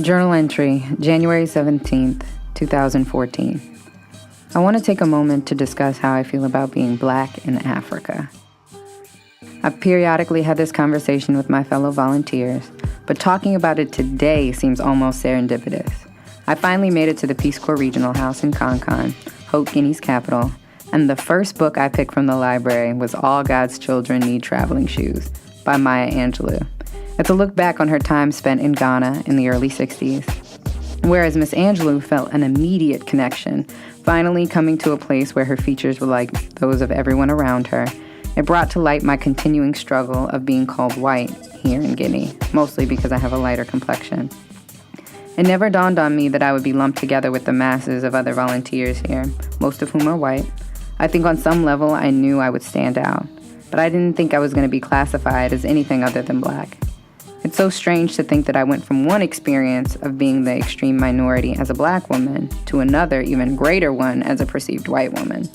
Journal entry, January 17th, 2014. I want to take a moment to discuss how I feel about being Black in Africa. I've periodically had this conversation with my fellow volunteers, but talking about it today seems almost serendipitous. I finally made it to the Peace Corps Regional House in Concon, Haute Guinea's capital, and the first book I picked from the library was All God's Children Need Traveling Shoes by Maya Angelou. It's a look back on her time spent in Ghana in the early 60s. Whereas Miss Angelou felt an immediate connection, finally coming to a place where her features were like those of everyone around her, it brought to light my continuing struggle of being called white here in Guinea, mostly because I have a lighter complexion. It never dawned on me that I would be lumped together with the masses of other volunteers here, most of whom are white. I think on some level I knew I would stand out, but I didn't think I was going to be classified as anything other than Black. It's so strange to think that I went from one experience of being the extreme minority as a Black woman to another, even greater one as a perceived white woman.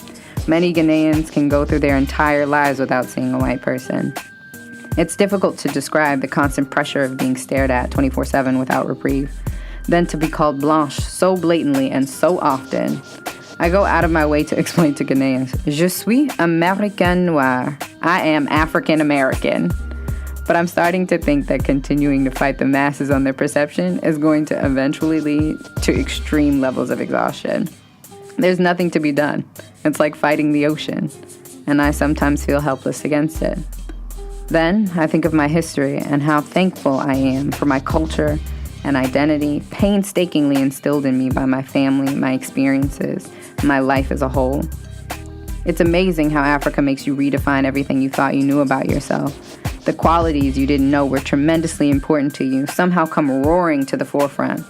Many Ghanaians can go through their entire lives without seeing a white person. It's difficult to describe the constant pressure of being stared at 24/7 without reprieve. Then to be called blanche so blatantly and so often. I go out of my way to explain to Ghanaians, Je suis Américaine noire. I am African American. But I'm starting to think that continuing to fight the masses on their perception is going to eventually lead to extreme levels of exhaustion. There's nothing to be done. It's like fighting the ocean, and I sometimes feel helpless against it. Then I think of my history and how thankful I am for my culture and identity painstakingly instilled in me by my family, my experiences, my life as a whole. It's amazing how Africa makes you redefine everything you thought you knew about yourself. The qualities you didn't know were tremendously important to you somehow come roaring to the forefront.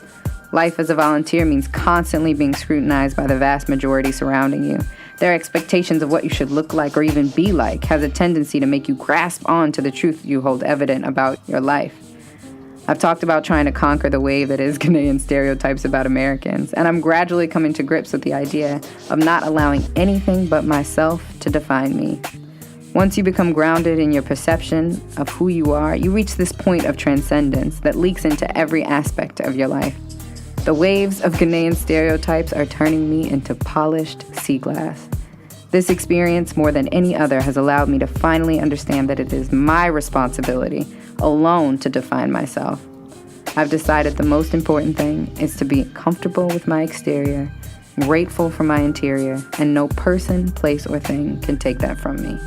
Life as a volunteer means constantly being scrutinized by the vast majority surrounding you. Their expectations of what you should look like or even be like has a tendency to make you grasp on to the truth you hold evident about your life. I've talked about trying to conquer the wave that is Ghanaian stereotypes about Americans, and I'm gradually coming to grips with the idea of not allowing anything but myself to define me. Once you become grounded in your perception of who you are, you reach this point of transcendence that leaks into every aspect of your life. The waves of Ghanaian stereotypes are turning me into polished sea glass. This experience, more than any other, has allowed me to finally understand that it is my responsibility alone to define myself. I've decided the most important thing is to be comfortable with my exterior, grateful for my interior, and no person, place, or thing can take that from me.